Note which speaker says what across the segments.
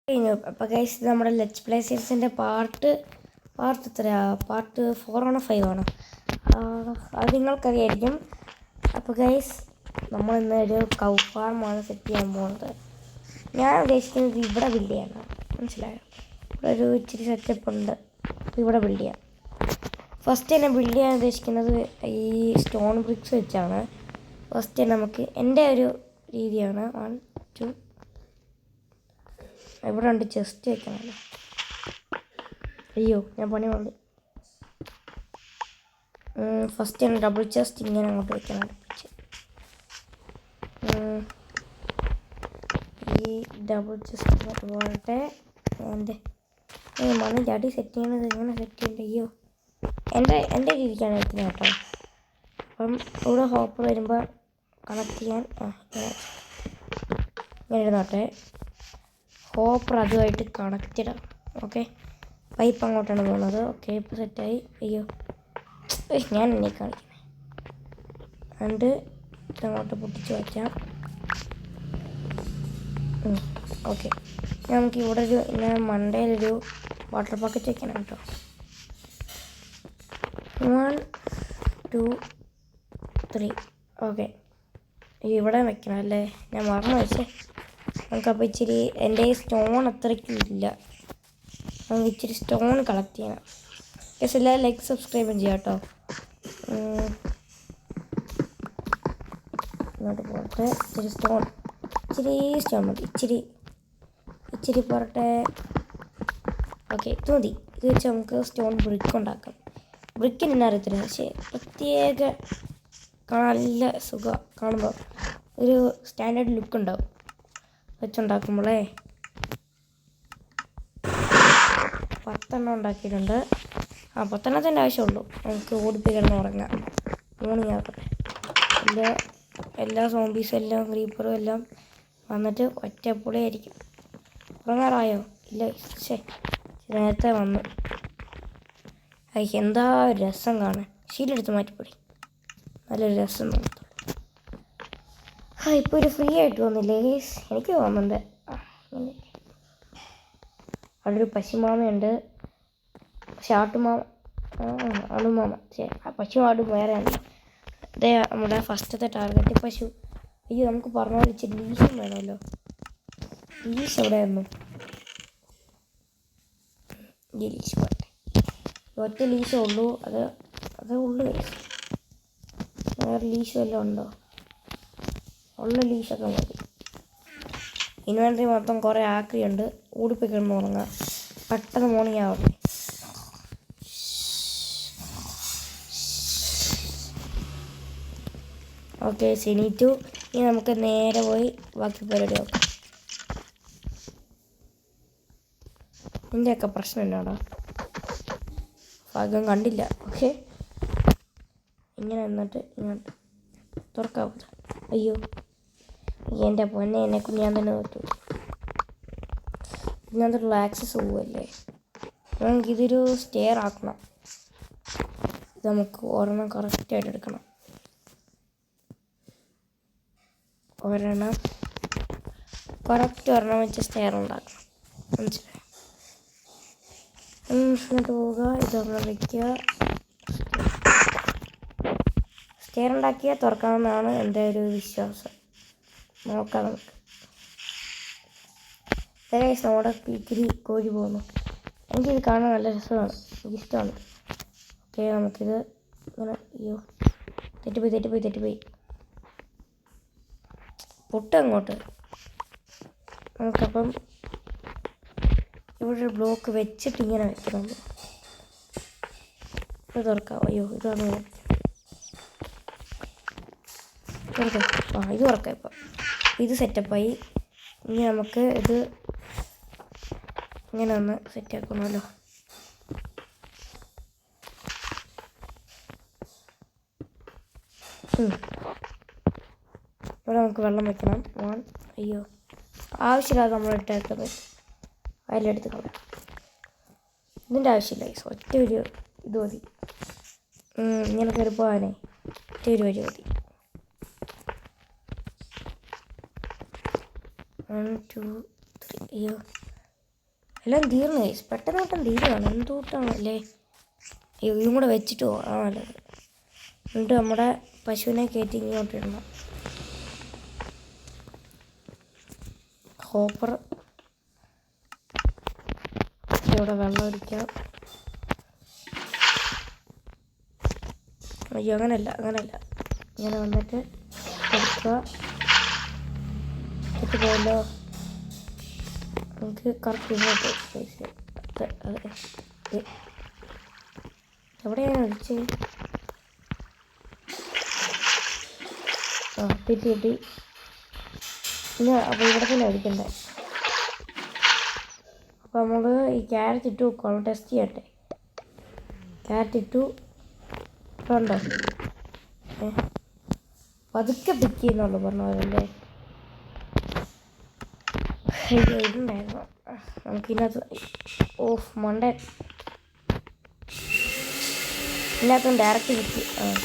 Speaker 1: കഴിഞ്ഞു. അപ്പോൾ ഗൈസ് ഇത് നമ്മുടെ ലെറ്റ്സ് പ്ലേ സീരീസിൻ്റെ പാർട്ട് എത്രയാ? പാർട്ട് 4 ആണോ 5 ആണോ? അത് നിങ്ങൾക്കറിയായിരിക്കും. അപ്പോൾ ഗൈസ് നമ്മൾ ഇന്ന് ഒരു കൗ ഫാർമാണ് സെറ്റ് ചെയ്യാൻ പോകുന്നത്. ഞാൻ ഉദ്ദേശിക്കുന്നത് ഇവിടെ ബിൽഡ് ചെയ്യാനാണ്. മനസ്സിലായോ? ഇവിടെ ഒരു ഇച്ചിരി സെറ്റപ്പ് ഉണ്ട്. ഇവിടെ ബിൽഡ് ചെയ്യാം. ഫസ്റ്റ് തന്നെ ബിൽഡ് ചെയ്യാൻ ഉദ്ദേശിക്കുന്നത് ഈ സ്റ്റോൺ ബ്രിക്സ് വെച്ചാണ്. ഫസ്റ്റ് നമുക്ക് എൻ്റെ ഒരു രീതിയാണ്. 1 2 ഇവിടെ ഉണ്ട് ചെസ്റ്റ് വെക്കണമല്ലോ. അയ്യോ ഞാൻ പണി കൊണ്ട് ഫസ്റ്റ് തന്നെ ഡബിൾ ചെസ്റ്റ് ഇങ്ങനെ അങ്ങോട്ട് വെക്കണം. ഈ ഡബിൾ ചെസ്റ്റ് ഇങ്ങോട്ട് പോകട്ടെ. എൻ്റെ മണ്ണിൻ്റെ അടി സെറ്റ് ചെയ്യണത് എങ്ങനെ സെറ്റ് ചെയ്യണ്ട? അയ്യോ എൻ്റെ രീതിക്കാണ് വെക്കുന്നത് കേട്ടോ. അപ്പം ഇവിടെ ഹോപ്പർ വരുമ്പോൾ കണക്ട് ചെയ്യാൻ ഇങ്ങനെ ഇരുന്നോട്ടെ. ഹോപ്പർ അതുമായിട്ട് കണക്റ്റഡ് ആണ്. ഓക്കെ, പൈപ്പ് അങ്ങോട്ടാണ് പോകുന്നത്. ഓക്കെ, ഇപ്പോൾ സെറ്റായി. അയ്യോ ഞാൻ എന്നെ കാണിക്കുന്നത് രണ്ട് ഇതങ്ങോട്ട് പൊട്ടിച്ച് വയ്ക്കാം. ഓക്കെ, നമുക്ക് ഇവിടെ ഒരു ഇങ്ങനെ മണ്ടയിലൊരു വാട്ടർ ബക്കറ്റ് വയ്ക്കണം കേട്ടോ. 1 2 3 ഓക്കെ, ഇവിടെ വെക്കണം അല്ലേ? ഞാൻ മറന്നു വെച്ചേ. നമുക്കപ്പോൾ ഇച്ചിരി എൻ്റെ സ്റ്റോൺ അത്രയ്ക്കും ഇല്ല. നമുക്ക് ഇച്ചിരി സ്റ്റോൺ കളക്ട് ചെയ്യണം. ഗൈസ് എല്ലാവരും ലൈക്ക് സബ്സ്ക്രൈബും ചെയ്യാം കേട്ടോ. ഇങ്ങോട്ട് പോകട്ടെ. ഇച്ചിരി സ്റ്റോൺ മതി. ഇച്ചിരി പോരട്ടെ. ഓക്കെ, ഇത് മതി. ഇത് വെച്ച് നമുക്ക് സ്റ്റോൺ ബ്രിക്ക് ഉണ്ടാക്കാം. ബ്രിക്കിന് എന്നെ അറിയത്തില്ല, പക്ഷേ പ്രത്യേക നല്ല സുഖം കാണുമ്പോൾ ഒരു സ്റ്റാൻഡേർഡ് ലുക്ക് ഉണ്ടാവും വെച്ചുണ്ടാക്കുമ്പോളേ. 10 ഉണ്ടാക്കിയിട്ടുണ്ട്. 10 ആവശ്യമുള്ളൂ. നമുക്ക് ഓടിപ്പിക്കണം, ഉറങ്ങാം. മോർണിംഗ് ആക്കട്ടെ. എല്ലാ സോംബീസും എല്ലാം ക്രീപ്പറും എല്ലാം വന്നിട്ട് ഒറ്റപ്പൊളിയായിരിക്കും. ഉറങ്ങാറായോ? ഇല്ല, നേരത്തെ വന്നു. എന്താ രസം കാണാൻ. ശീലെടുത്ത് മാറ്റിപ്പൊടി. നല്ലൊരു രസം തോന്നുന്നു. ഇപ്പോൾ ഒരു ഫ്രീ ആയിട്ട് തോന്നില്ലേ? എനിക്ക് തോന്നുന്നുണ്ട്. അവിടെ ഒരു പശുമാമയുണ്ട്. പക്ഷെ ആടുമാമ പശുമാടും വേറെ ഉണ്ട്. അതേ നമ്മുടെ ഫസ്റ്റത്തെ ടാർഗറ്റ് പശു. അയ്യോ, നമുക്ക് പറഞ്ഞ പോലെ ഇച്ചിരി ലീഷും വേണമല്ലോ. ലീഷ് എവിടെയായിരുന്നു? ഈ ലീഷ് പോട്ടെ. ഒറ്റ ലീഷേ ഉള്ളൂ. അത് ഉള്ളു. വേറെ ലീഷ് വല്ലതും ഉണ്ടോ? ഉള്ള ലീഷൊക്കെ മതി. ഇൻവെൻട്രി മൊത്തം കുറേ ആക്രിയുണ്ട്. ഓടിപ്പിക്കണം, ഉറങ്ങാം. പെട്ടെന്ന് മോർണിംഗ് ആവട്ടെ. ഓക്കെ, എണീറ്റു. ഇനി നമുക്ക് നേരെ പോയി ബാക്കി പരിപാടി നോക്കാം. ഇതിൻ്റെയൊക്കെ പ്രശ്നം എന്നാടാ? ഭാഗ്യം കണ്ടില്ല. ഓക്കെ, ഇങ്ങനെ നിന്നിട്ട് ഇങ്ങോട്ട് തുറക്കാവൂല. അയ്യോ എൻ്റെ പൊന്നെ, എന്നെക്കൊണ്ട് ഞാൻ തന്നെ തോറ്റു. ഇതിനകത്തുള്ള ആക്സസ് പോവല്ലേ? നമുക്കിതൊരു സ്റ്റെയർ ആക്കണം. ഇത് നമുക്ക് ഒരെണ്ണം കറക്റ്റായിട്ട് എടുക്കണം. ഒരെണ്ണം വെച്ച് സ്റ്റെയർ ഉണ്ടാക്കണം. മനസ്സിലായി? എന്നിട്ട് പോവുക. ഇതൊരെണ്ണം വയ്ക്കുക. സ്റ്റെയർ ഉണ്ടാക്കിയാൽ തുറക്കാമെന്നാണ് എൻ്റെ ഒരു വിശ്വാസം. നോക്കാം നമുക്ക്. നമ്മുടെ പീക്കിരി കോഴി പോകുന്നു. എനിക്കിത് കാണാൻ നല്ല രസമാണ്. എനിക്കിഷ്ടമാണ്. ഓക്കെ, നമുക്കിത് ഇങ്ങനെ. അയ്യോ തെറ്റിപ്പോയി. അങ്ങോട്ട് നമുക്കപ്പം ഇവിടെ ഒരു ബ്ലോക്ക് വെച്ചിട്ട് ഇങ്ങനെ വെക്കണം. ഇത് തുറക്കാം. അയ്യോ ഇതാണ് ഇത് തുറക്കാം. ഇപ്പം ഇത് സെറ്റപ്പായി. ഇനി നമുക്ക് ഇത് ഇങ്ങനെ ഒന്ന് സെറ്റാക്കണമല്ലോ. ഇവിടെ നമുക്ക് വെള്ളം വെക്കണം. അയ്യോ ആവശ്യമില്ലാതെ നമ്മൾ ഇട്ടേക്കുന്നത് അതിലെടുത്ത് കളയാം. ഇതിൻ്റെ ആവശ്യമില്ല. ഒറ്റ ഒരു ഇത് മതി. ഇങ്ങനെ കയറി പോകാനേ ഒറ്റ ഒരു വഴി മതി. 1 2 3 അയ്യോ എല്ലാം തീർന്നു ഗൈസ്. പെട്ടെന്ന് തീരുവാണ്. എന്തുകൊണ്ടാണ് അല്ലേ? ഇതും കൂടെ വെച്ചിട്ട് പോകാം നല്ലത്. എന്നിട്ട് നമ്മുടെ പശുവിനെ കയറ്റി ഇങ്ങോട്ട് ഇടണം. ഹോപ്പർ ഇവിടെ വെള്ളം ഒഴിക്കാം. അയ്യോ അങ്ങനല്ല. ഇങ്ങനെ വന്നിട്ട് കൊടുക്കുക. പോയല്ലോ. നമുക്ക് കറക്റ്റ് ഇങ്ങോട്ട് എവിടെയാണ് ഒഴിച്ച്? കിട്ടി. ഇല്ല, അപ്പോൾ ഇവിടെ തന്നെ ഒഴിക്കണ്ടേ. അപ്പോൾ നമ്മൾ ഈ ക്യാരറ്റ് ഇട്ട് വെക്കുവാണ്. ടെസ്റ്റ് ചെയ്യട്ടെ. ക്യാരറ്റ് ഇട്ടു. ഉണ്ടോ? പതുക്കെ പിക്ക് ചെയ്യുന്നുള്ളൂ പറഞ്ഞ പോലെ. ഇതുണ്ടായിരുന്നു നമുക്കിതിനകത്ത്. മണ്ട ഇതിനകത്തും ഡയറക്റ്റ്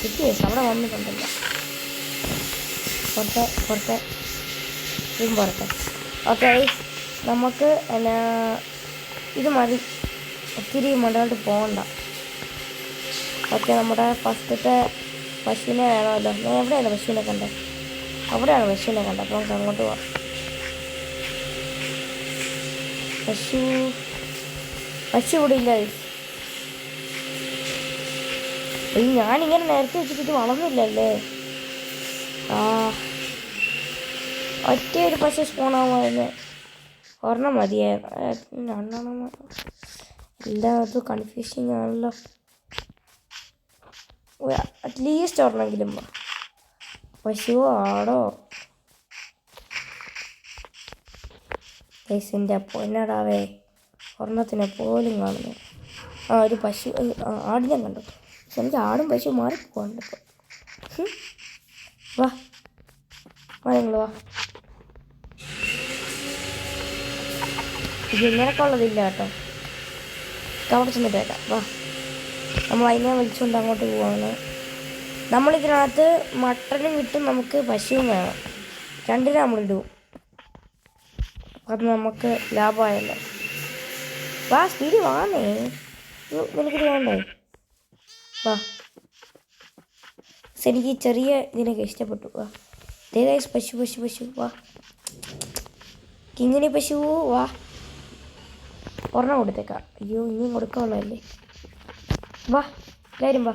Speaker 1: കിട്ടി അവിടെ വന്നിട്ടുണ്ടല്ലോ. പുറത്തെ ഇതും പുറത്തെ. ഓക്കെ, നമുക്ക് എന്നാ ഇത് മതി. ഒത്തിരി മുന്നോട്ട് പോകണ്ട. ഓക്കെ, നമ്മുടെ ഫസ്റ്റത്തെ പശുവിനെ വേണമല്ലോ. ഞാൻ എവിടെയാണ് പശുവിനെ കണ്ടത്? അവിടെയാണ് പശുവിനെ കണ്ടത്. അപ്പോൾ നമുക്ക് അങ്ങോട്ട് പോവാം. പശു ഇവിടെ ഇല്ല. ഞാനിങ്ങനെ നേരത്തെ വെച്ചിട്ട് ഇത് വളർന്നില്ലല്ലേ. ഒറ്റ ഒരു പശു സ്പോണാവുമായിരുന്നു. ഒരെണ്ണം മതിയായിരുന്നു. രണ്ടെണ്ണം എല്ലാത്തും കൺഫ്യൂസിങ് ആണല്ലോ. അറ്റ്ലീസ്റ്റ് ഒരെണ്ണമെങ്കിലും പശുവോ ആടോ. പൈസൻ്റെ പൊന്നടാവേ, ഒരെണ്ണത്തിനെ പോലും കാണുന്നു. ഒരു പശു ആടിനെ കണ്ടു. പക്ഷെ എനിക്ക് ആടും പശു മാറിപ്പോവാണ്ട് ഇപ്പോൾ. നിങ്ങൾ വാ. ഇത് ഇങ്ങനെയൊക്കെ ഉള്ളതില്ല കേട്ടോ. അവിടെ ചെന്നിട്ട് കേട്ടോ. വാ, നമ്മൾ അതിനെ വിളിച്ചുകൊണ്ട് അങ്ങോട്ട് പോവാണ്. നമ്മളിതിനകത്ത് മട്ടനും കിട്ടും, നമുക്ക് പശുവും വേണം. രണ്ടിനെ നമ്മളിടും. അത് നമുക്ക് ലാഭമായല്ലോ. വാ, സ്പീഡ് വാന്നേ. നിനക്കിത് വേണ്ടേ? വാ. എനിക്ക് ചെറിയ ഇതിനൊക്കെ ഇഷ്ടപ്പെട്ടു. വാ, പശു. വാ, കിങ്ങിണി പശു. വാ, ഒരെണ്ണം കൊടുത്തേക്കാം. അയ്യോ, ഇനിയും കൊടുക്കാനുള്ളതല്ലേ. വാ, എല്ലാവരും വാ.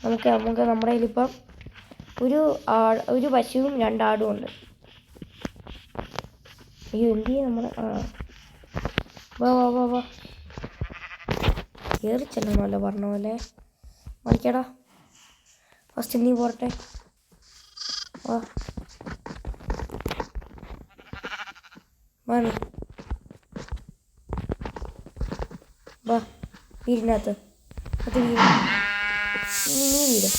Speaker 1: നമുക്ക് നമ്മുടെ കയ്യിലിപ്പം ഒരു പശുവും 2 ആടും ഉണ്ട്. അയ്യോ, എന്ത് ചെയ്യും നമ്മൾ? വാ കയറി ചെല്ലണമല്ലോ പറഞ്ഞ പോലെ. മണിക്കടാ, ഫസ്റ്റ് നീ പോരട്ടെ. വാ വാ, വീടിനകത്ത് നീ വീട്.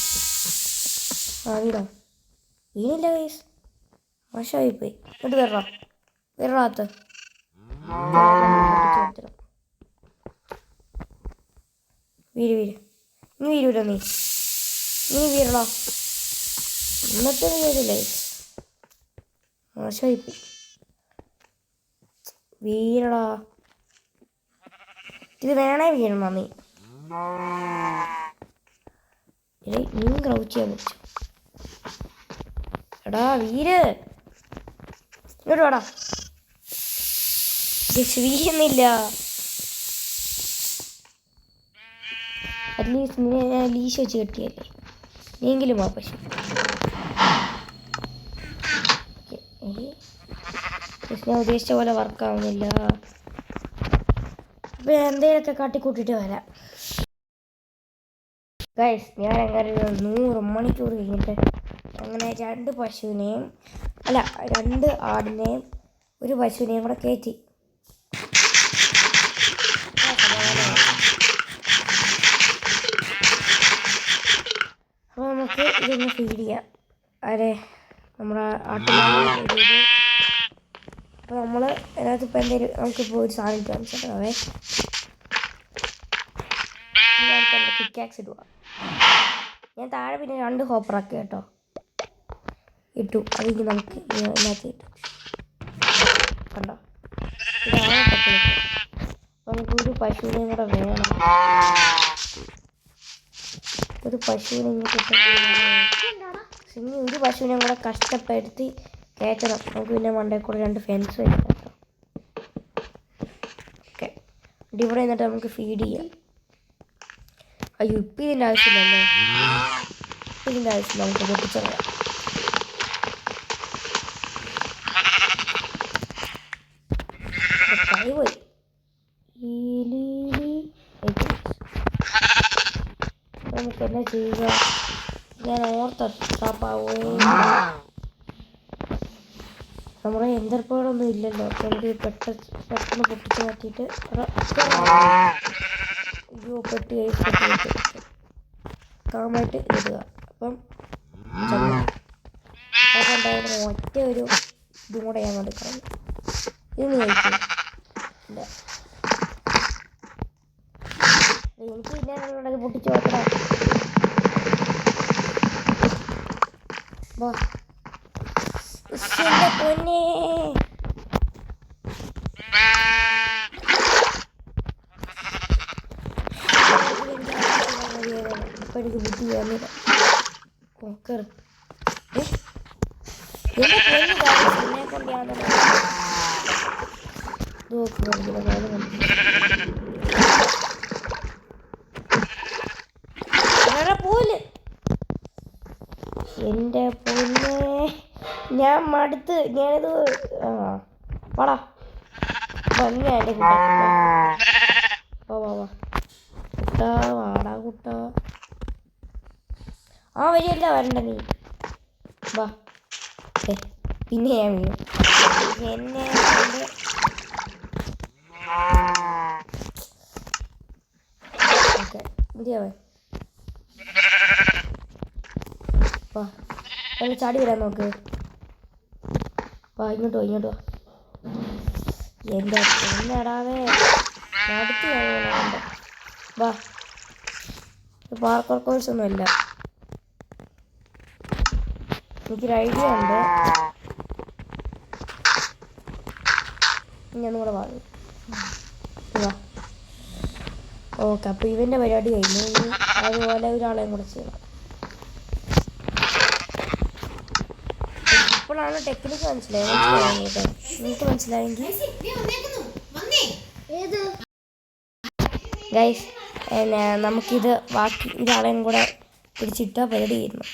Speaker 1: വീടാ. വീടില്ല കേസ്, മോശമായിപ്പോയി. എന്നിട്ട് വരണകത്ത്. വീട് നീ വീരൂല. നീ വീരണോ? ഇന്നത്തെ വീടില്ലേ, മോശമായിപ്പോയി. വീരടാ, ഇത് വേണേ വീഴണോ നീ? നീ ക്രൗച്ച് ചെയ്യാൻ പറ്റും. എടാ വീര്, ഇങ്ങോട്ട് വേടാ. വീഴുന്നില്ല. അറ്റ്ലീസ്റ്റ് നീ ലീശ വെച്ച് കെട്ടിയല്ലേ, നീയെങ്കിലും ആ പശു. ഞാൻ ഉദ്ദേശിച്ച പോലെ വർക്കാവുന്നില്ല. അപ്പോൾ എന്തെങ്കിലുമൊക്കെ കാട്ടിക്കൂട്ടിയിട്ട് വരാം ഗൈസ്. ഞാൻ അങ്ങനെ 100 മണിക്കൂർ കഴിഞ്ഞിട്ട് അങ്ങനെ 2 പശുവിനെയും 2 ആടിനെയും 1 പശുവിനെയും കൂടെ കയറ്റി. അപ്പോൾ നമുക്ക് ഇതൊന്ന് ഫീഡ് ചെയ്യാം. നമ്മുടെ ആട്ടിൽ. അപ്പോൾ നമ്മൾ അതിനകത്ത് ഇപ്പോൾ എന്തെങ്കിലും നമുക്കിപ്പോൾ ഒരു സാധനം കാണിച്ചിട്ടുണ്ടാവേ. പിക്കാക്സ് ഇടുക. ഞാൻ താഴെ പിന്നെ 2 ഹോപ്പറാക്കി കേട്ടോ ഇട്ടു. അതിന് നമുക്ക് ഇതിനകത്ത് ഇട്ടു കണ്ടോ. ഇതാണ് ടെക്നിക്ക്. നമുക്കൊരു പശുവിനെയും കൂടെ വേണം. ഒരു പശുവിനെ സിംഗി ഒരു പശുവിനെയും കൂടെ കഷ്ടപ്പെടുത്തി കയറ്റണം. നമുക്ക് പിന്നെ മണ്ടയിൽ കൂടെ 2 ഫെൻസ് വയ്ക്കാം. ഓക്കെ, ഇവിടെ നിന്നിട്ട് നമുക്ക് ഫീഡ് ചെയ്യാം. അയ്യോ, ഇപ്പം ഇതിൻ്റെ ആവശ്യമില്ലല്ലേ. ഇതിൻ്റെ ആവശ്യമില്ല, നമുക്ക് പൊട്ടിച്ചറിയാം. കൈ പോയി. നമുക്ക് എന്നാ ചെയ്യുക? ഞാൻ ഓർത്താപ്പാവോ, നമ്മുടെ എന്തർപ്പാടൊന്നും ഇല്ലല്ലോ. നമുക്ക് പെട്ടെന്ന് പൊട്ടിച്ച് മാറ്റിയിട്ട് അയ്യോ പെട്ടി കാമായിട്ട് ഇടുക. അപ്പം ഉണ്ടായിരുന്ന ഒറ്റ ഒരു ഇതും കൂടെ ഞാൻ എടുക്കണം. ഇത് കഴിക്കും ഇല്ല, എനിക്ക് ഇല്ലാന്നുണ്ടെങ്കിൽ പൊട്ടിച്ച് നോക്കണം. പൊന്നേ, ഇപ്പൊ എനിക്ക് ബുദ്ധി വന്നില്ല. നോക്കറ് എന്നെ കൊണ്ട് ഞാൻ പോലെ എൻ്റെ പൊന്നെ, ഞാൻ മടുത്ത്. ഞാനിത് വാടാ ഭംഗി എൻ്റെ കുട്ടാ, വാടാ കുട്ടാ. ആ വഴിയല്ല വരണ്ട നീ, വാ. പിന്നെ ഞാൻ വീഴും. എന്നെ ഓക്കെ മതിയാവേ. വാ, ചാടി വരാൻ നോക്ക്. വാ, ഇങ്ങോട്ട് വാ. എൻ്റെ പൊന്നടാവേ, അടുത്ത് വേണ്ട. വാ, പാർക്കർ കോഴ്സ് ഒന്നുമില്ല. എനിക്കൊരു ഐഡിയ ഉണ്ട്. ഞാനും കൂടെ വാ. ഓക്കെ, അപ്പോൾ ഇവൻ്റെ പരിപാടി കഴിഞ്ഞു. അതുപോലെ ഒരാളെയും കൂടെ ചെയ്യണം. ഇപ്പോഴാണ് ടെക്നിക്ക് മനസ്സിലായത്. നിങ്ങൾക്ക് മനസ്സിലായെങ്കിൽ ഗൈസ്, നമുക്കിത് ബാക്കി ഒരാളെയും കൂടെ പിടിച്ചിട്ട പരിപാടി ചെയ്യുന്നു.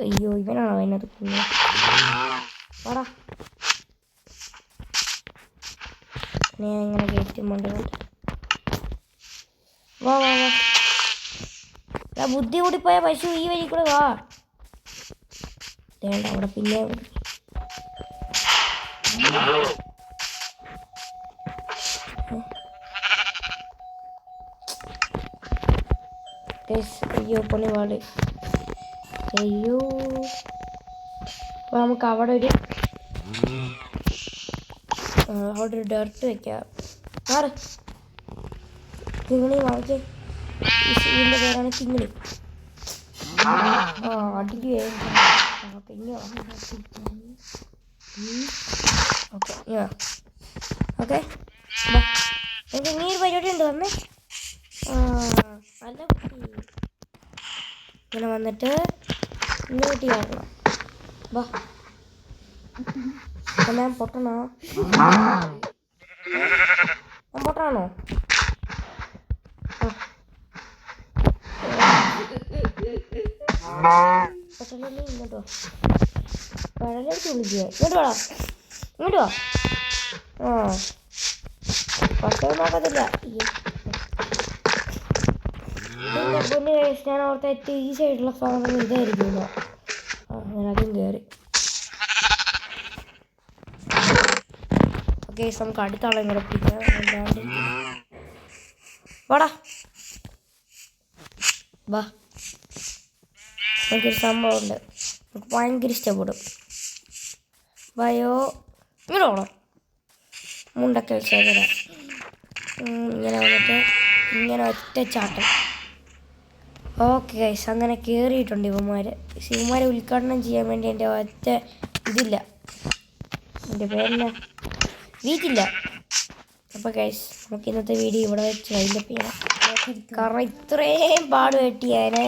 Speaker 1: അയ്യോ, ഇവനാണോ അതിനകത്ത് കുഞ്ഞ്? വാടാ, ഞാൻ ഇങ്ങനെ കയറ്റുമുണ്ട്. വാ, ബുദ്ധി കൂടിപ്പോയ പശു ഈ വഴി കൂടെ വാ. വേണ്ട, അവിടെ പിന്നെ അയ്യോ പൊണ്ണി പാട്. അയ്യോ, നമുക്ക് അവിടെ ഒരു ഡർട്ട് വെക്കാം. മാറ്, കിങ്ങിണി വാങ്ങിക്കേ. ഇതിൻ്റെ പേരാണ് കിങ്ങിണി. അടിക്കുകയെ. ഓക്കെ ഓക്കെ, എനിക്ക് ഇനി ഒരു പരിപാടി ഉണ്ട്. വന്നേ, നല്ല കുട്ടി. ഇങ്ങനെ വന്നിട്ട് ഇങ്ങോട്ട് കയറണം. വാ, ഞാൻ പൊട്ടണോ? ഞാൻ പൊട്ടണോ? പൊട്ടണല്ലേ? ഇങ്ങോട്ടോ പഴലേക്ക് വിളിക്കുക. ഇങ്ങോട്ട് വേണം, ഇങ്ങോട്ട് വാ. പക്ഷേ നോക്കത്തില്ല. പൊന്നു കഴിച്ച് ഞാൻ ഓർത്ത ഏറ്റവും ഈസി ആയിട്ടുള്ള സാധനം ഇതായിരിക്കുമല്ലോ. ഞാൻ അതും കയറി. ഓക്കെ, നമുക്ക് അടുത്ത ആളെ കൂടെ പിടിക്കാം. വാടാ, വാ. എനിക്കൊരു സംഭവമുണ്ട്, എനിക്ക് ഭയങ്കര ഇഷ്ടപ്പെടും. വയോ, ഇങ്ങനെ പോകണം. മുണ്ടൊക്കെ വെച്ചേക്കര ഇങ്ങനെ വന്നിട്ട് ഇങ്ങനെ ഒറ്റ ചാട്ടം. ഓക്കെ ഗൈസ്, അങ്ങനെ കയറിയിട്ടുണ്ട് ഇവന്മാരെ ഉദ്ഘാടനം ചെയ്യാൻ വേണ്ടി എൻ്റെ ഒറ്റ ഇതില്ല. എൻ്റെ പേരെന്നാ വീക്കില്ല. അപ്പോൾ ഗൈസ് നമുക്ക് ഇന്നത്തെ വീഡിയോ ഇവിടെ വെച്ച് വൈൻഡപ്പ് ചെയ്യണം. കാരണം ഇത്രയും പാട് വെട്ടി അതിനെ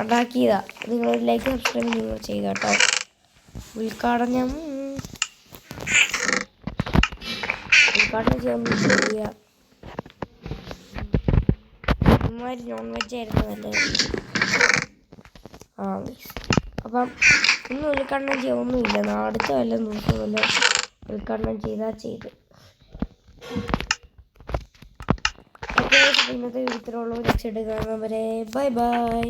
Speaker 1: ഉണ്ടാക്കിയതാ. നിങ്ങളൊരു ലൈക്ക് സബ്സ്ക്രൈബ് നിങ്ങൾ ചെയ്യുക കേട്ടോ. ഉദ്ഘാടനം ചെയ്യുക. നോൺ വെജ് ആയിരുന്നു നല്ലത്. അപ്പം ഇന്ന് ഉദ്ഘാടനം ചെയ്യൊന്നുമില്ല. അടുത്ത വല്ല ദിവസം വല്ല ഉദ്ഘാടനം ചെയ്താൽ ചെയ്ത്. ഓക്കെ, ഇന്നത്തെ വീഡിയോ ഇത്രയുള്ളൂ. നെക്സ്റ്റ് കാണുന്നവരെ ബൈ ബൈ.